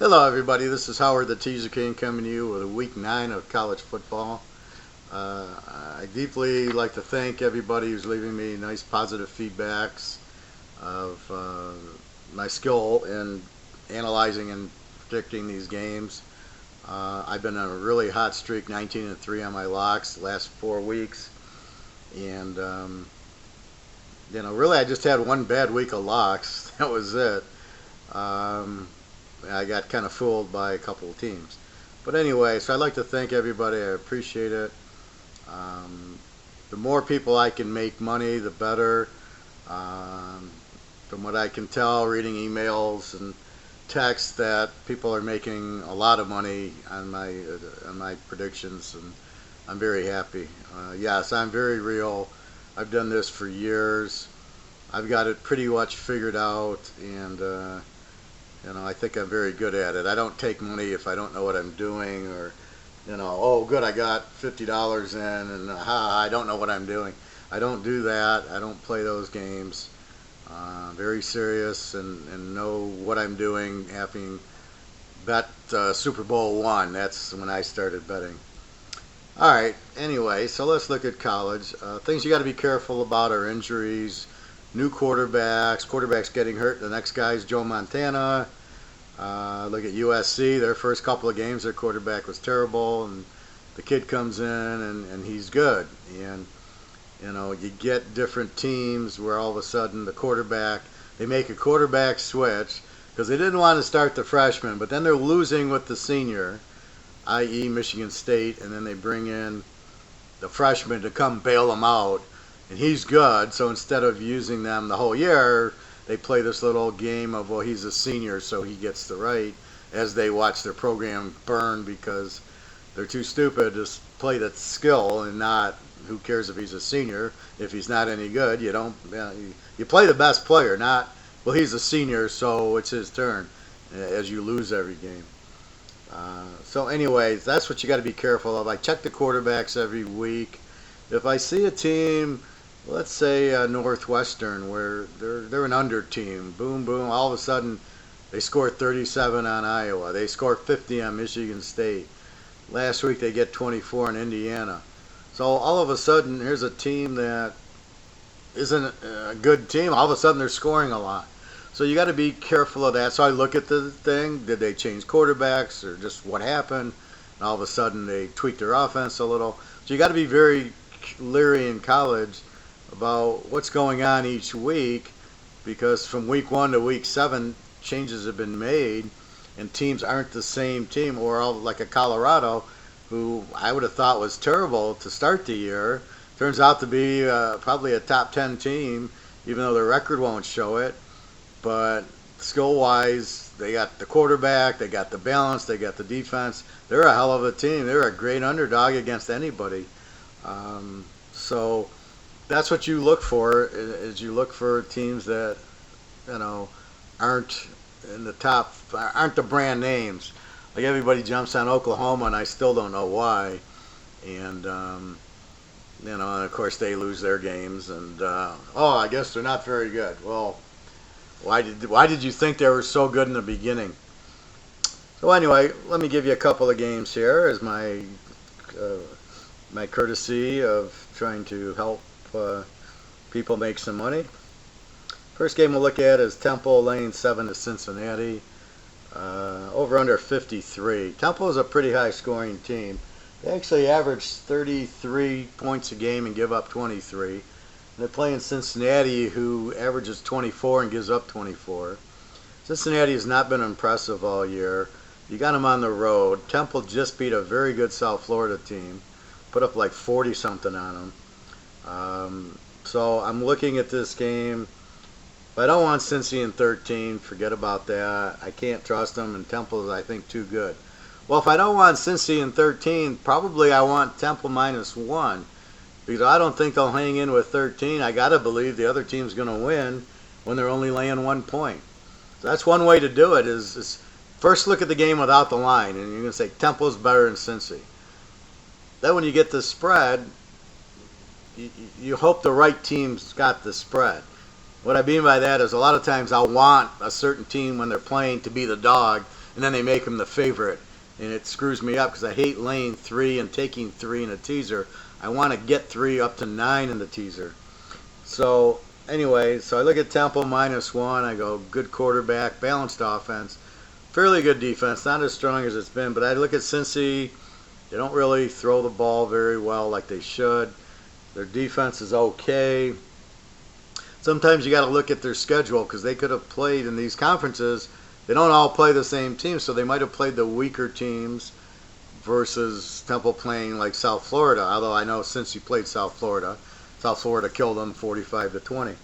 Hello, everybody. This is Howard, the Teaser King, coming to you with week 9 of college football. I deeply like to thank everybody who's leaving me nice, positive feedbacks of my skill in analyzing and predicting these games. I've been on a really hot streak, 19-3 on my locks the last 4 weeks, and really, I just had one bad week of locks. That was it. I got kind of fooled by a couple of teams. But anyway, so I'd like to thank everybody. I appreciate it. The more people I can make money, the better. From what I can tell, reading emails and texts, that people are making a lot of money on my predictions, and I'm very happy. Yes, I'm very real. I've done this for years. I've got it pretty much figured out, and I think I'm very good at it. I don't take money if I don't know what I'm doing, or, oh, good, I got $50 in, and I don't know what I'm doing. I don't do that. I don't play those games. Very serious and know what I'm doing. Having bet Super Bowl I, that's when I started betting. All right, anyway, so let's look at college. Things you got to be careful about are injuries, new quarterbacks getting hurt. The next guy is Joe Montana. Look at USC. Their first couple of games, their quarterback was terrible, and the kid comes in and he's good. And you get different teams where all of a sudden they make a quarterback switch because they didn't want to start the freshman, but then they're losing with the senior, i.e. Michigan State, and then they bring in the freshman to come bail them out, and he's good. So instead of using them the whole year, they play this little game of, well, he's a senior, so he gets the right, as they watch their program burn because they're too stupid to play the skill and not, who cares if he's a senior. If he's not any good, you play the best player, not, well, he's a senior, so it's his turn, as you lose every game. So anyways, that's what you got to be careful of. I check the quarterbacks every week. If I see a team, let's say Northwestern, where they're an under team, boom, boom, all of a sudden they score 37 on Iowa. They score 50 on Michigan State. Last week they get 24 in Indiana. So all of a sudden, here's a team that isn't a good team. All of a sudden they're scoring a lot. So you got to be careful of that. So I look at the thing. Did they change quarterbacks, or just what happened? And all of a sudden they tweaked their offense a little. So you got to be very leery in college about what's going on each week, because from week 1 to week 7, changes have been made, and teams aren't the same team. Or like a Colorado, who I would have thought was terrible to start the year, turns out to be probably a top 10 team, even though their record won't show it. But skill-wise, they got the quarterback, they got the balance, they got the defense. They're a hell of a team. They're a great underdog against anybody. So that's what you look for, is you look for teams that aren't in the top, aren't the brand names. Like everybody jumps on Oklahoma, and I still don't know why. And and of course they lose their games, and I guess they're not very good. Well, why did you think they were so good in the beginning? So anyway, let me give you a couple of games here as my courtesy of trying to help people make some money. First game we'll look at is Temple laying 7 to Cincinnati. Over under 53. Temple is a pretty high scoring team. They actually average 33 points a game and give up 23. And they're playing Cincinnati, who averages 24 and gives up 24. Cincinnati has not been impressive all year. You got them on the road. Temple just beat a very good South Florida team. Put up like 40-something on them. So I'm looking at this game. If I don't want Cincy in 13, forget about that. I can't trust them, and Temple is, I think, too good. Well, if I don't want Cincy in 13, probably I want Temple -1, because I don't think they'll hang in with 13. I got to believe the other team's going to win when they're only laying 1 point. So that's one way to do it, is first look at the game without the line, and you're going to say Temple's better than Cincy. Then when you get the spread, you hope the right team's got the spread. What I mean by that is a lot of times I'll want a certain team when they're playing to be the dog, and then they make them the favorite, and it screws me up because I hate laying 3 and taking 3 in a teaser. I want to get 3 up to 9 in the teaser. So anyway, so I look at Temple -1. I go good quarterback, balanced offense, fairly good defense, not as strong as it's been. But I look at Cincy. They don't really throw the ball very well like they should. Their defense is okay. Sometimes you got to look at their schedule because they could have played in these conferences. They don't all play the same team, so they might have played the weaker teams versus Temple playing like South Florida. Although I know Cincy played South Florida. South Florida killed them 45-20.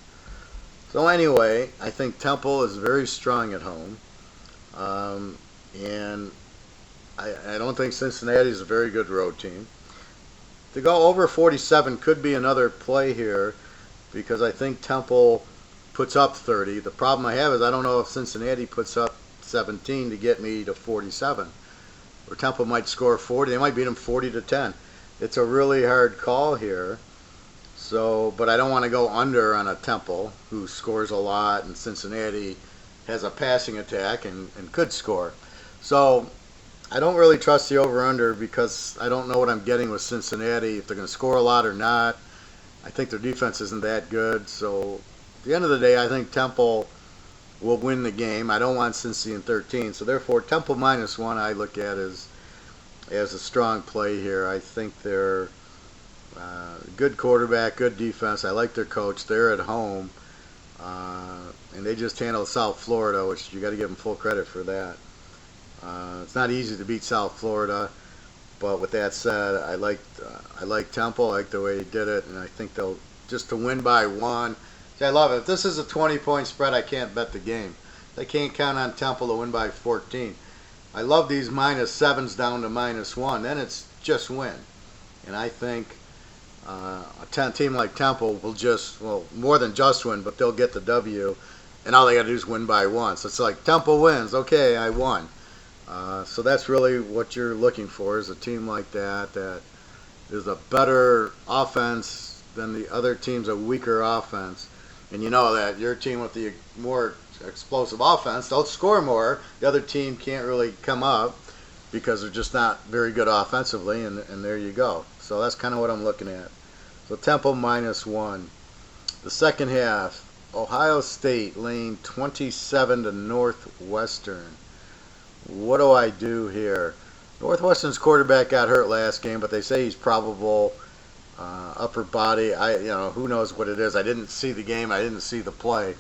So anyway, I think Temple is very strong at home. And I don't think Cincinnati is a very good road team. To go over 47 could be another play here because I think Temple puts up 30. The problem I have is I don't know if Cincinnati puts up 17 to get me to 47. Or Temple might score 40. They might beat them 40-10. It's a really hard call here. So, but I don't want to go under on a Temple who scores a lot, and Cincinnati has a passing attack and could score. So I don't really trust the over-under because I don't know what I'm getting with Cincinnati, if they're going to score a lot or not. I think their defense isn't that good. So at the end of the day, I think Temple will win the game. I don't want Cincy in 13. So therefore, Temple -1 I look at as a strong play here. I think they're good quarterback, good defense. I like their coach. They're at home. And they just handled South Florida, which you got to give them full credit for that. It's not easy to beat South Florida, but with that said, I like Temple. I like the way he did it, and I think they'll just to win by 1. See, I love it. If this is a 20-point spread, I can't bet the game. I can't count on Temple to win by 14. I love these -7s down to -1. Then it's just win, and I think a team like Temple will more than just win, but they'll get the W, and all they got to do is win by 1. So it's like Temple wins. Okay, I won. So that's really what you're looking for, is a team like that is a better offense than the other team's a weaker offense. And you know that your team with the more explosive offense, they'll score more. The other team can't really come up because they're just not very good offensively, and there you go. So that's kind of what I'm looking at. So Temple -1. The second half, Ohio State laying 27 to Northwestern. What do I do here? Northwestern's quarterback got hurt last game, but they say he's probable upper body. Who knows what it is. I didn't see the game. I didn't see the play.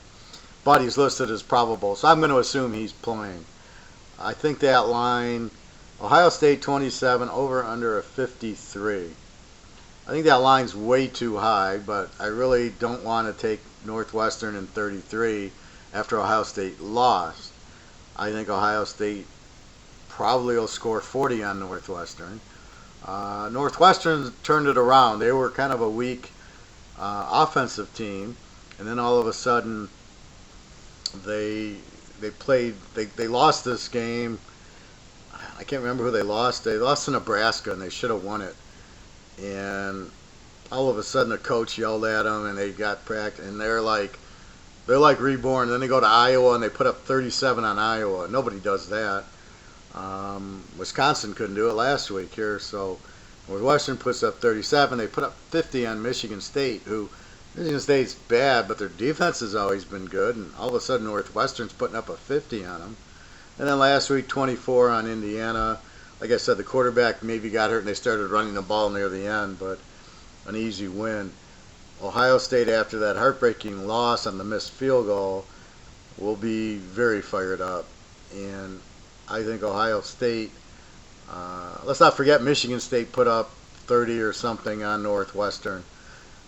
But he's listed as probable, so I'm going to assume he's playing. I think that line, Ohio State 27, over under a 53. I think that line's way too high, but I really don't want to take Northwestern in 33 after Ohio State lost. I think Ohio State probably will score 40 on Northwestern. Northwestern turned it around. They were kind of a weak offensive team, and then all of a sudden they lost this game. I can't remember who they lost. They lost to Nebraska, and they should have won it. And all of a sudden, the coach yelled at them, and they got practice, and they're like reborn. Then they go to Iowa, and they put up 37 on Iowa. Nobody does that. Wisconsin couldn't do it last week here, so Northwestern puts up 37. They put up 50 on Michigan State, who Michigan State's bad, but their defense has always been good, and all of a sudden Northwestern's putting up a 50 on them. And then last week, 24 on Indiana. Like I said, the quarterback maybe got hurt, and they started running the ball near the end, but an easy win. Ohio State, after that heartbreaking loss on the missed field goal, will be very fired up. And I think Ohio State, let's not forget Michigan State put up 30 or something on Northwestern.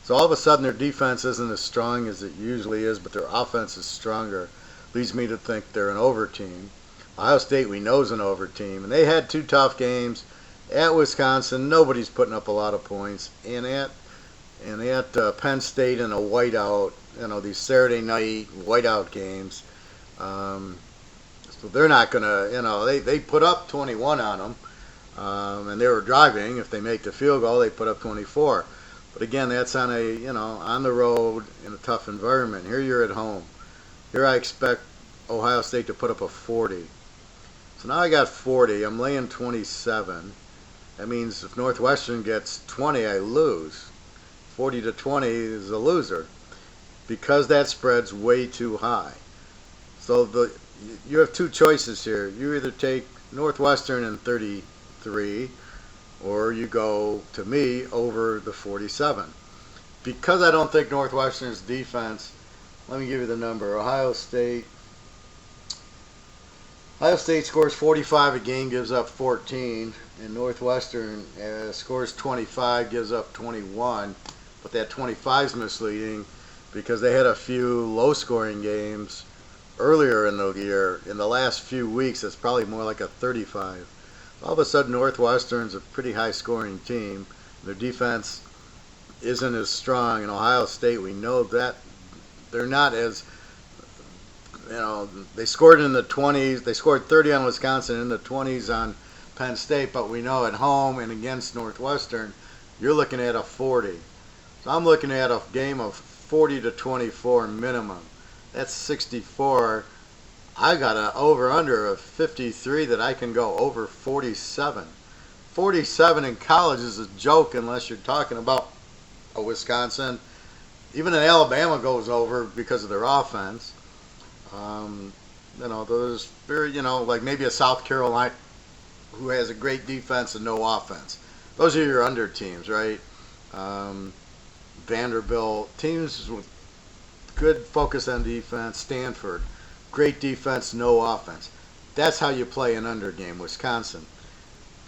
So all of a sudden their defense isn't as strong as it usually is, but their offense is stronger. Leads me to think they're an over team. Ohio State, we know, is an over team. And they had 2 tough games at Wisconsin. Nobody's putting up a lot of points. And at Penn State in a whiteout, these Saturday night whiteout games. So they're not going to, they put up 21 on them. And they were driving. If they make the field goal, they put up 24. But again, that's on on the road in a tough environment. Here you're at home. Here I expect Ohio State to put up a 40. So So now I got 40. I'm laying 27. That means if Northwestern gets 20, I lose. 40 to 20 is a loser because that spread's way too high. So you have two choices here. You either take Northwestern in 33, or you go, to me, over the 47. Because I don't think Northwestern's defense, let me give you the number. Ohio State scores 45 a game, gives up 14, and Northwestern scores 25, gives up 21. But that 25 is misleading because they had a few low-scoring games earlier in the year. In the last few weeks, it's probably more like a 35. All of a sudden, Northwestern's a pretty high-scoring team. Their defense isn't as strong. In Ohio State, we know that they're not as, they scored in the 20s. They scored 30 on Wisconsin, in the 20s on Penn State, but we know at home and against Northwestern, you're looking at a 40. So I'm looking at a game of 40 to 24 minimum. That's 64. I got an over-under of 53 that I can go over 47. 47 in college is a joke unless you're talking about a Wisconsin. Even an Alabama goes over because of their offense. There's very, like maybe a South Carolina who has a great defense and no offense. Those are your under teams, right? Vanderbilt, teams with good focus on defense. Stanford, great defense, no offense. That's how you play an under game. Wisconsin,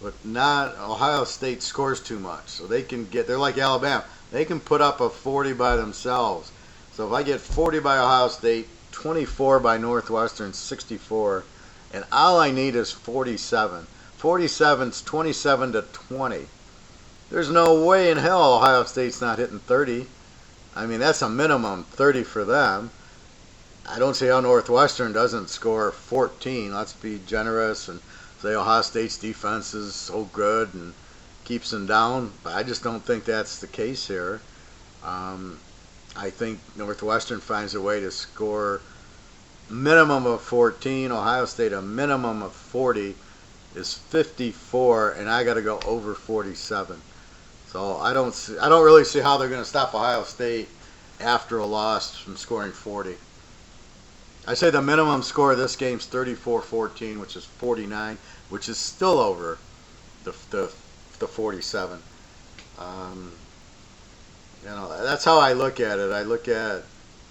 but not Ohio State scores too much, so they're like Alabama. They can put up a 40 by themselves. So if I get 40 by Ohio State, 24 by Northwestern, 64, and all I need is 47. 47's 27 to 20. There's no way in hell Ohio State's not hitting 30. I mean, that's a minimum 30 for them. I don't see how Northwestern doesn't score 14. Let's be generous and say Ohio State's defense is so good and keeps them down. But I just don't think that's the case here. I think Northwestern finds a way to score minimum of 14. Ohio State a minimum of 40 is 54, and I got to go over 47. So I don't really see how they're going to stop Ohio State after a loss from scoring 40. I say the minimum score of this game is 34-14, which is 49, which is still over the 47. That's how I look at it. I look at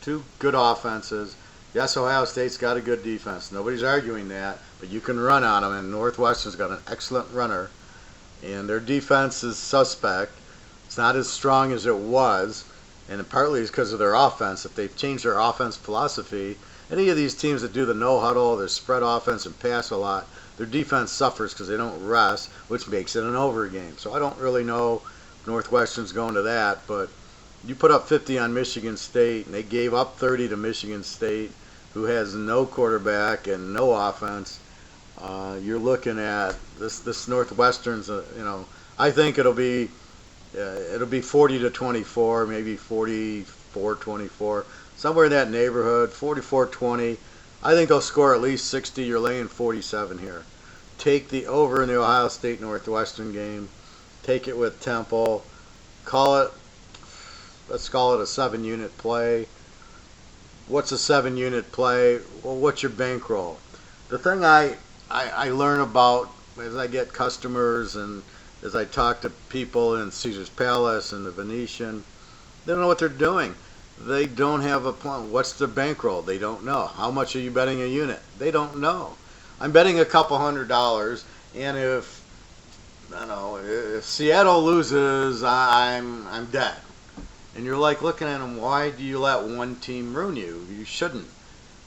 two good offenses. Yes, Ohio State's got a good defense. Nobody's arguing that, but you can run on them, and Northwestern's got an excellent runner, and their defense is suspect. It's not as strong as it was, and partly it's because of their offense. If they've changed their offense philosophy, any of these teams that do the no-huddle, their spread offense and pass a lot, their defense suffers because they don't rest, which makes it an over game. So I don't really know if Northwestern's going to that, but you put up 50 on Michigan State, and they gave up 30 to Michigan State, who has no quarterback and no offense. You're looking at this Northwestern's. I think it'll be 40 to 24, maybe 44-24, somewhere in that neighborhood. 44-20. I think they'll score at least 60. You're laying 47 here. Take the over in the Ohio State Northwestern game. Take it with Temple. Let's call it a 7-unit play. What's a 7-unit play? Well, what's your bankroll? The thing I learn about as I get customers and as I talk to people in Caesar's Palace and the Venetian, they don't know what they're doing. They don't have a plan. What's the bankroll? They don't know. How much are you betting a unit? They don't know. I'm betting a couple $100, and if Seattle loses, I'm dead. And you're like looking at them, why do you let one team ruin you? You shouldn't.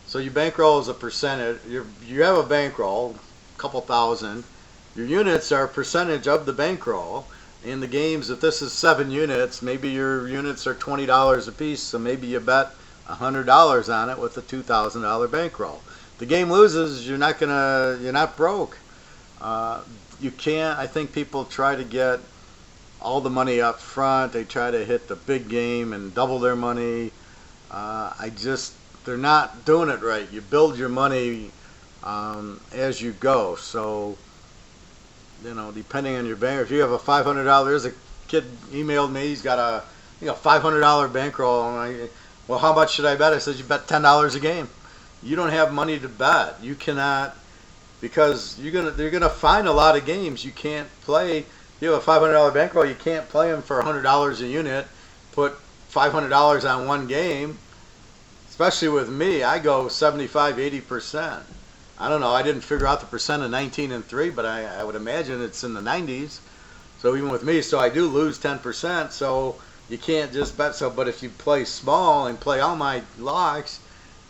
So your bankroll is a percentage. You have a bankroll, a couple thousand. Your units are a percentage of the bankroll. In the games, if this is 7 units, maybe your units are $20 a piece, so maybe you bet $100 on it with a $2,000 bankroll. The game loses, you're not broke. You can't. I think people try to get all the money up front. They try to hit the big game and double their money. They're not doing it right. You build your money as you go. So, depending on your bank, if you have a $500, there's a kid emailed me. He's got a $500 bankroll. Well, how much should I bet? I said, you bet $10 a game. You don't have money to bet. You cannot, because they're gonna find a lot of games you can't play. You have a $500 bankroll. You can't play them for $100 a unit. Put $500 on one game. Especially with me, I go 75, 80%. I don't know. I didn't figure out the percent of 19-3, but I would imagine it's in the 90s. So even with me, so I do lose 10%. So you can't just bet. So, but if you play small and play all my locks,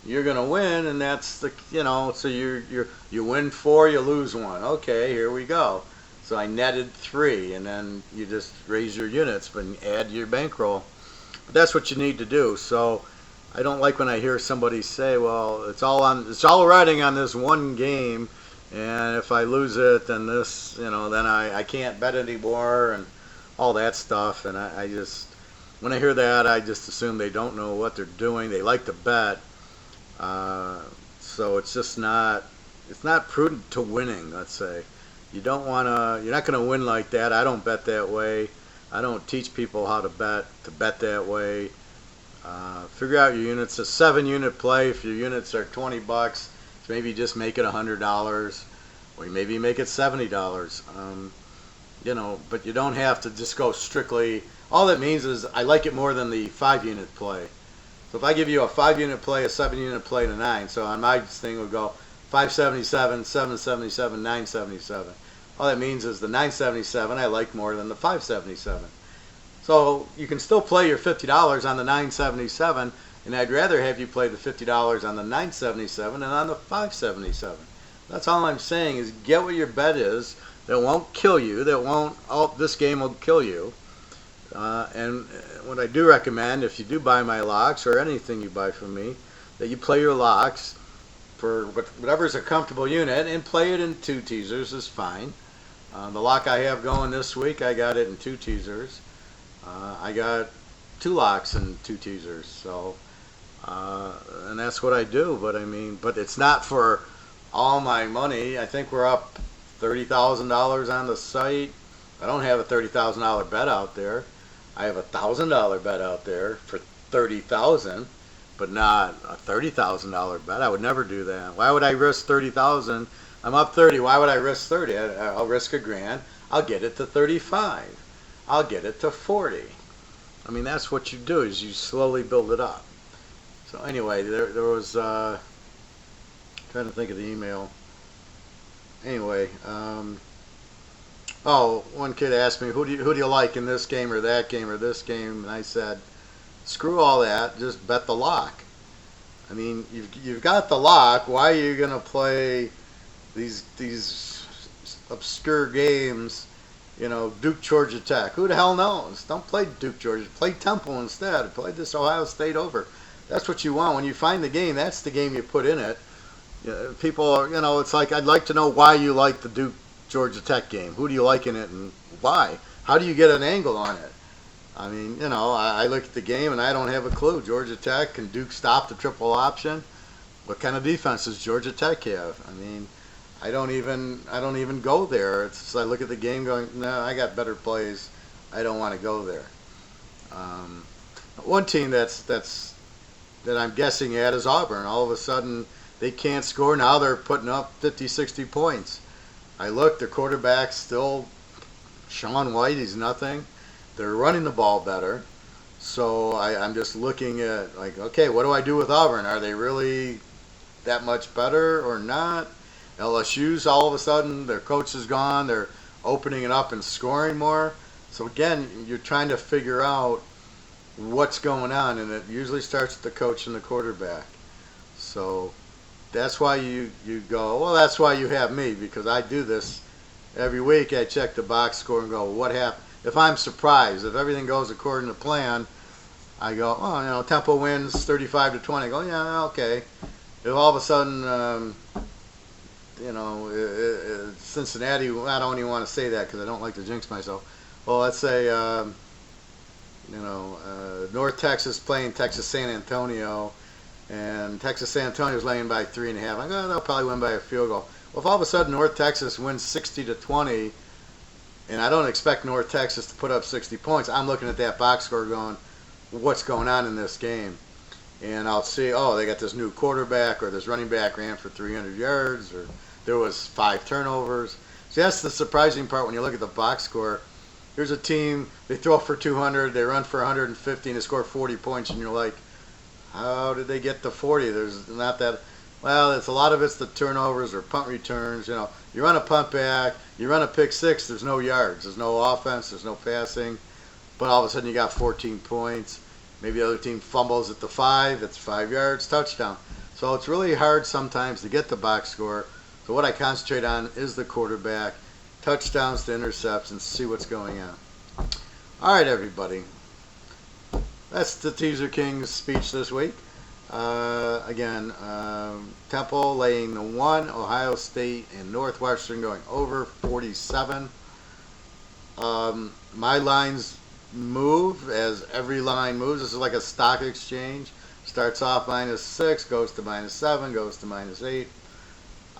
you're gonna win, and that's So you win 4, you lose 1. Okay, here we go. So I netted 3, and then you just raise your units, but add your bankroll. But that's what you need to do. So I don't like when I hear somebody say, "Well, it's all riding on this one game, and if I lose it, then then I can't bet anymore," and all that stuff. And I just, when I hear that, I just assume they don't know what they're doing. They like to bet, so it's not prudent to winning. Let's say you're not going to win like that. I don't bet that way. I don't teach people how to bet that way. Figure out your units. A 7-unit play. If your units are $20, maybe just make it $100, or maybe make it $70. But you don't have to just go strictly. All that means is I like it more than the 5-unit play. So if I give you a 5-unit play, a 7-unit play, and a 9, so on my thing would go 577, 777, 977. All that means is the 977 I like more than the 577. So you can still play your $50 on the 977, and I'd rather have you play the $50 on the 977 than on the 577. That's all I'm saying is get what your bet is that won't kill you, this game will kill you. And what I do recommend, if you do buy my locks or anything you buy from me, that you play your locks for whatever's a comfortable unit, and play it in 2 teasers is fine. The lock I have going this week, I got it in 2 teasers. I got 2 locks and 2 teasers, so and that's what I do. But it's not for all my money. I think we're up $30,000 on the site. I don't have a $30,000 bet out there. I have a $1,000 bet out there for $30,000, but not a $30,000 bet. I would never do that. Why would I risk $30,000? I'm up 30. Why would I risk 30? I'll risk $1,000. I'll get it to 35. I'll get it to 40. That's what you do, is you slowly build it up. So anyway, there was trying to think of the email. Anyway, one kid asked me, who do you like in this game or that game or this game? And I said, screw all that, just bet the lock. You've got the lock. Why are you gonna play these obscure games? Duke, Georgia Tech. Who the hell knows? Don't play Duke, Georgia. Play Temple instead. Play this Ohio State over. That's what you want. When you find the game, that's the game you put in it. People are, it's like, I'd like to know why you like the Duke, Georgia Tech game. Who do you like in it and why? How do you get an angle on it? I look at the game and I don't have a clue. Georgia Tech, can Duke stop the triple option? What kind of defense does Georgia Tech have? I don't even go there. It's just I look at the game going, no, I got better plays. I don't want to go there. One team that I'm guessing at is Auburn. All of a sudden they can't score. Now they're putting up 50, 60 points. I look, their quarterback's still Sean White. He's nothing. They're running the ball better. So I'm just looking at, like, okay, what do I do with Auburn? Are they really that much better or not? LSU's all of a sudden, their coach is gone. They're opening it up and scoring more. So again, you're trying to figure out what's going on, and it usually starts with the coach and the quarterback. So that's why you go, well, that's why you have me, because I do this every week. I check the box score and go, what happened? If I'm surprised, if everything goes according to plan, I go, oh, Temple wins 35-20. I go, yeah, okay. If all of a sudden, Cincinnati, I don't even want to say that because I don't like to jinx myself. Well, let's say, North Texas playing Texas San Antonio, and Texas San Antonio's laying by 3.5. I go, they'll probably win by a field goal. Well, if all of a sudden North Texas wins 60-20, and I don't expect North Texas to put up 60 points, I'm looking at that box score going, what's going on in this game? And I'll see, oh, they got this new quarterback, or this running back ran for 300 yards, or there was 5 turnovers. See, that's the surprising part when you look at the box score. Here's a team, they throw for 200, they run for 150, and they score 40 points, and you're like, how did they get to 40? There's not that. Well, it's a lot of it's the turnovers or punt returns. You know, you run a punt back, you run a pick six, there's no yards, there's no offense, there's no passing, but all of a sudden you got 14 points. Maybe the other team fumbles at the 5, it's 5 yards, touchdown. So it's really hard sometimes to get the box score. So what I concentrate on is the quarterback, touchdowns to intercepts, and see what's going on. All right, everybody. That's the Teaser King's speech this week. Again, Temple laying the 1, Ohio State and Northwestern going over 47. My lines move as every line moves. This is like a stock exchange. Starts off -6, goes to -7, goes to -8.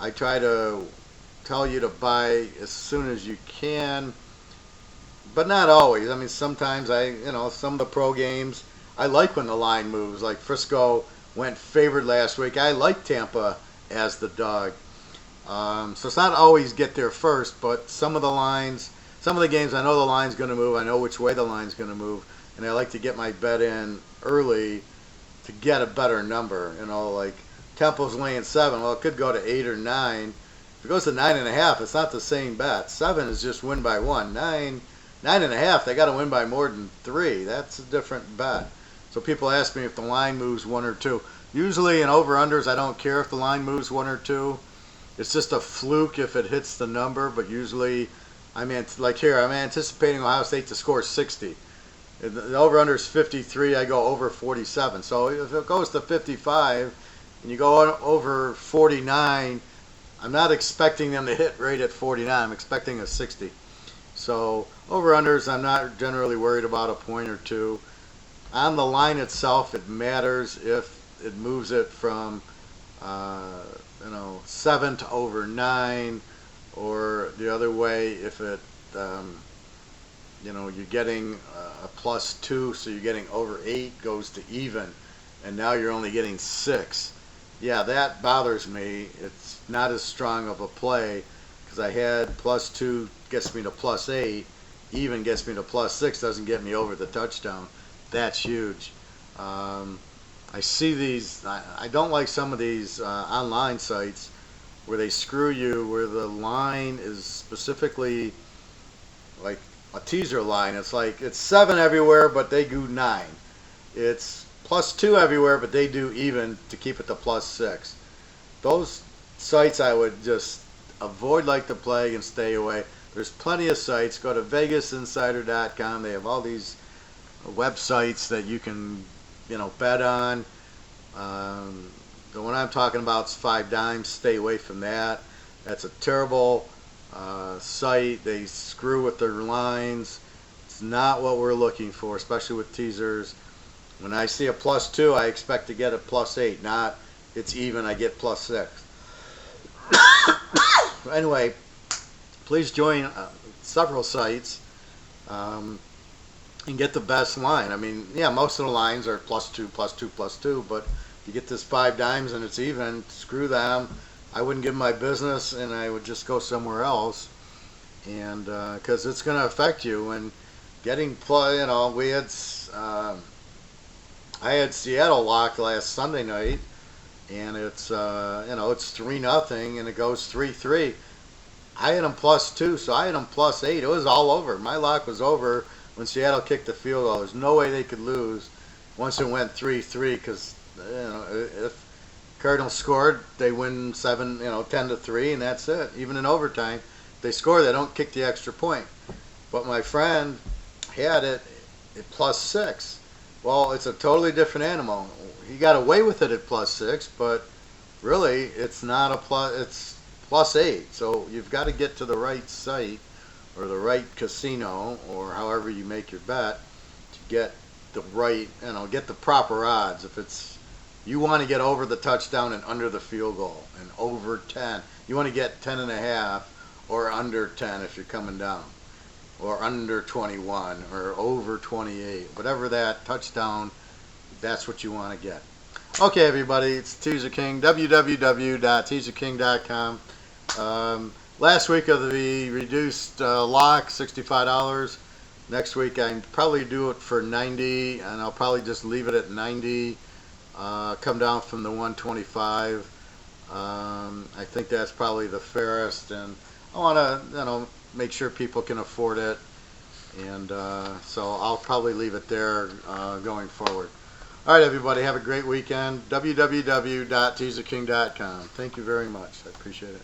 I try to tell you to buy as soon as you can, but not always. I mean, sometimes some of the pro games, I like when the line moves. Like Frisco went favored last week. I like Tampa as the dog. So it's not always get there first, but some of the lines, some of the games, I know the line's going to move. I know which way the line's going to move, and I like to get my bet in early to get a better number. You know, like Temple's laying 7. Well, it could go to 8 or 9. If it goes to 9.5, it's not the same bet. 7 is just win by 1. 9.5, they got to win by more than 3. That's a different bet. So people ask me if the line moves 1 or 2. Usually in over-unders, I don't care if the line moves 1 or 2. It's just a fluke if it hits the number, but usually, like here, I'm anticipating Ohio State to score 60. The over-under is 53, I go over 47. So if it goes to 55 and you go over 49, I'm not expecting them to hit right at 49. I'm expecting a 60. So over-unders, I'm not generally worried about a point or 2. On the line itself, it matters if it moves it from 7 to over 9, or the other way if it you're getting a +2, so you're getting over 8 goes to even, and now you're only getting 6. Yeah, that bothers me. It's not as strong of a play because I had +2 gets me to +8, even gets me to +6, doesn't get me over the touchdown. That's huge. I see these. I don't like some of these online sites where they screw you, where the line is specifically like a teaser line. It's like it's 7 everywhere, but they do 9. It's +2 everywhere, but they do even to keep it to +6. Those sites I would just avoid like the plague and stay away. There's plenty of sites. Go to VegasInsider.com. They have all these websites that you can bet on. The one I'm talking about is 5 Dimes. Stay away from that. That's a terrible site. They screw with their lines. It's not what we're looking for, especially with teasers. When I see a +2, I expect to get a +8, not it's even, I get +6. Anyway, please join several sites and get the best line. I mean, yeah, most of the lines are +2, +2, +2, but you get this 5 Dimes and it's even, screw them. I wouldn't give them my business, and I would just go somewhere else, and because it's going to affect you. And getting I had Seattle locked last Sunday night, and it's it's 3-0, and it goes 3-3. I had them +2, so I had them +8. It was all over. My lock was over when Seattle kicked the field goal. There's no way they could lose once it went 3-3, because if Cardinals scored, they win 10-3, and that's it. Even in overtime, if they score, they don't kick the extra point. But my friend had it at +6. Well, it's a totally different animal. He got away with it at +6, but really, it's not a plus. It's +8. So you've got to get to the right site or the right casino or however you make your bet to get the right, get the proper odds. If it's You want to get over the touchdown and under the field goal and over 10. You want to get 10.5 or under 10 if you're coming down, or under 21 or over 28. Whatever that touchdown, that's what you want to get. Okay, everybody, it's Teaser King, www.teaserking.com. Last week of the reduced lock, $65. Next week I probably do it for $90, and I'll probably just leave it at $90. Come down from the 125. I think that's probably the fairest, and I want to, make sure people can afford it, and so I'll probably leave it there going forward. All right, everybody, have a great weekend. www.teaserking.com. Thank you very much. I appreciate it.